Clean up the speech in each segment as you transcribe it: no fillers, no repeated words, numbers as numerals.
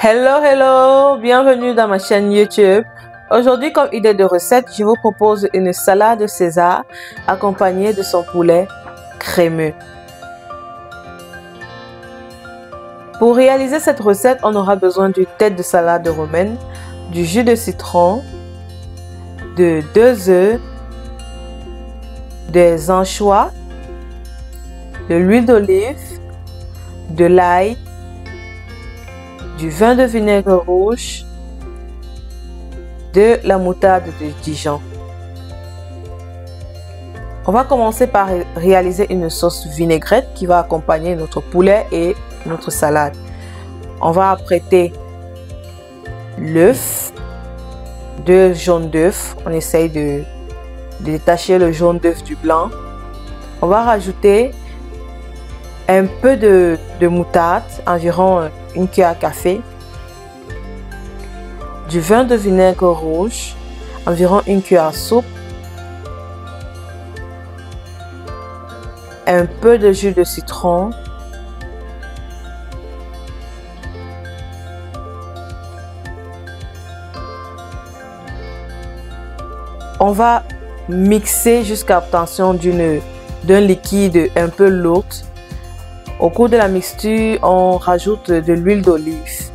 Hello, bienvenue dans ma chaîne YouTube. Aujourd'hui, comme idée de recette, je vous propose une salade César accompagnée de son poulet crémeux. Pour réaliser cette recette, on aura besoin d'une tête de salade romaine, du jus de citron, de 2 œufs, des anchois, de l'huile d'olive, de l'ail, du vin de vinaigre rouge, de la moutarde de Dijon. On va commencer par réaliser une sauce vinaigrette qui va accompagner notre poulet et notre salade. On va apprêter l'œuf, 2 jaunes d'œufs. On essaye de détacher le jaune d'œuf du blanc. On va rajouter un peu de moutarde, environ 1 cuillère à café, du vin de vinaigre rouge, environ 1 cuillère à soupe, un peu de jus de citron, on va mixer jusqu'à l'obtention d'un liquide un peu lourd. Au cours de la mixture, on rajoute de l'huile d'olive.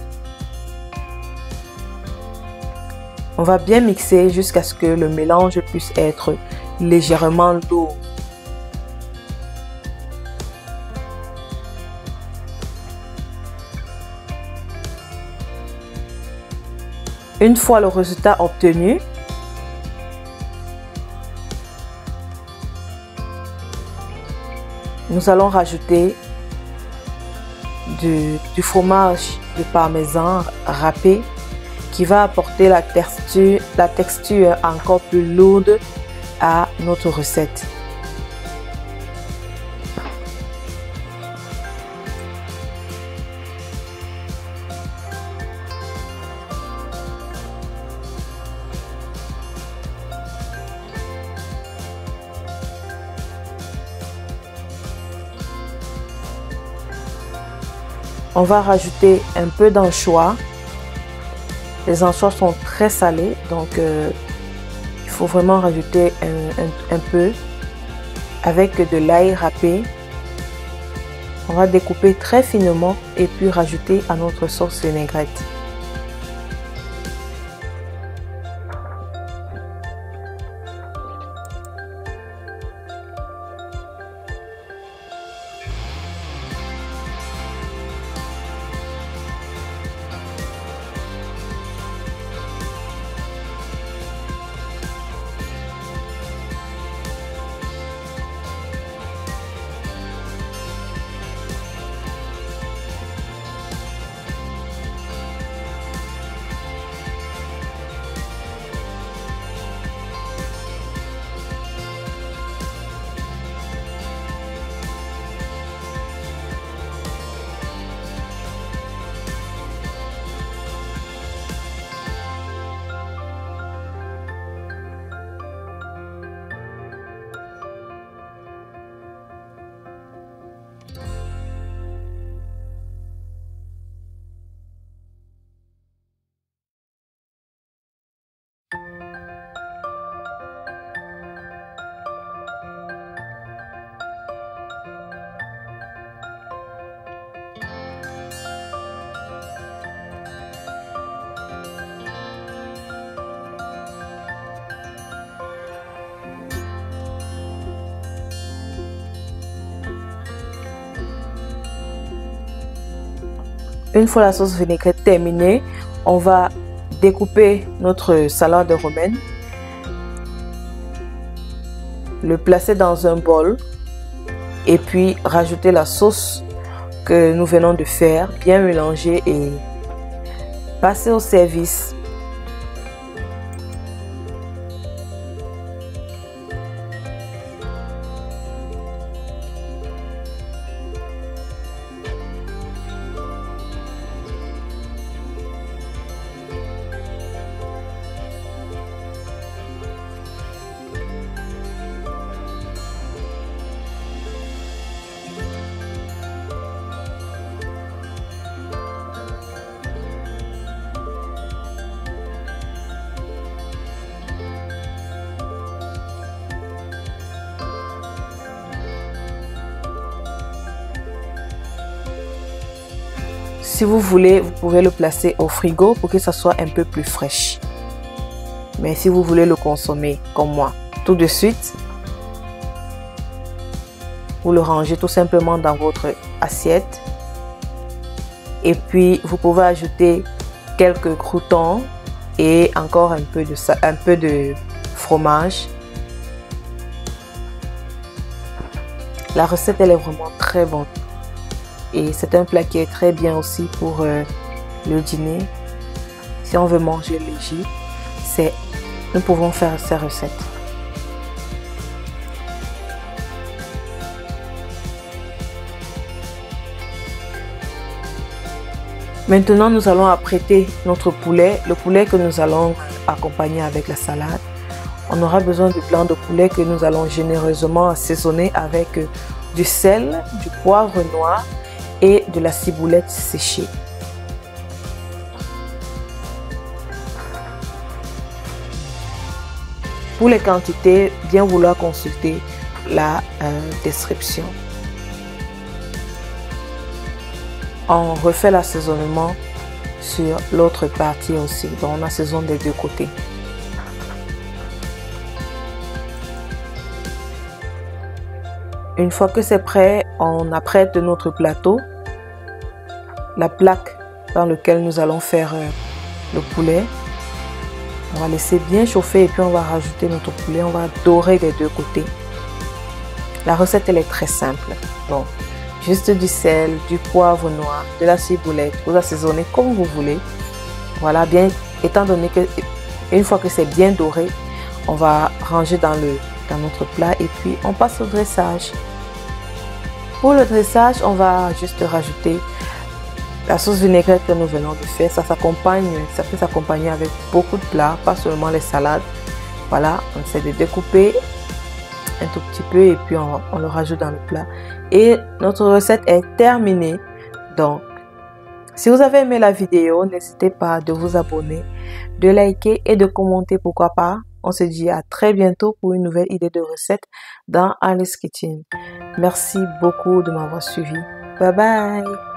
On va bien mixer jusqu'à ce que le mélange puisse être légèrement lourd. Une fois le résultat obtenu, nous allons rajouter du fromage de parmesan râpé qui va apporter la texture encore plus lourde à notre recette. On va rajouter un peu d'anchois. Les anchois sont très salés, donc il faut vraiment rajouter un peu avec de l'ail râpé. On va découper très finement et puis rajouter à notre sauce vinaigrette. Une fois la sauce vinaigrette terminée, on va découper notre salade romaine, le placer dans un bol et puis rajouter la sauce que nous venons de faire, bien mélanger et passer au service. si vous voulez, vous pouvez le placer au frigo pour que ça soit un peu plus fraîche. Mais si vous voulez le consommer comme moi tout de suite, vous le rangez tout simplement dans votre assiette. Et puis, vous pouvez ajouter quelques croûtons et encore un peu de fromage. La recette, elle est vraiment très bonne. Et c'est un plat qui est très bien aussi pour le dîner. Si on veut manger léger, nous pouvons faire ces recettes. Maintenant, nous allons apprêter notre poulet, le poulet que nous allons accompagner avec la salade. On aura besoin du blanc de poulet que nous allons généreusement assaisonner avec du sel, du poivre noir et de la ciboulette séchée. Pour les quantités, bien vouloir consulter la description. On refait l'assaisonnement sur l'autre partie aussi, donc on assaisonne des deux côtés. Une fois que c'est prêt, on apprête notre plateau, la plaque dans laquelle nous allons faire le poulet. On va laisser bien chauffer et puis on va rajouter notre poulet, on va dorer des deux côtés. La recette, elle est très simple. Donc, juste du sel, du poivre noir, de la ciboulette, vous assaisonnez comme vous voulez. Voilà, bien, étant donné que une fois que c'est bien doré, on va ranger dans notre plat et puis on passe au dressage. Pour le dressage, on va juste rajouter la sauce vinaigrette que nous venons de faire. Ça peut s'accompagner avec beaucoup de plats, pas seulement les salades. Voilà, on essaie de découper un tout petit peu et puis on le rajoute dans le plat. Et notre recette est terminée. Donc, si vous avez aimé la vidéo, n'hésitez pas de vous abonner, de liker et de commenter, pourquoi pas. On se dit à très bientôt pour une nouvelle idée de recette dans Alice Kitchen. Merci beaucoup de m'avoir suivi. Bye bye!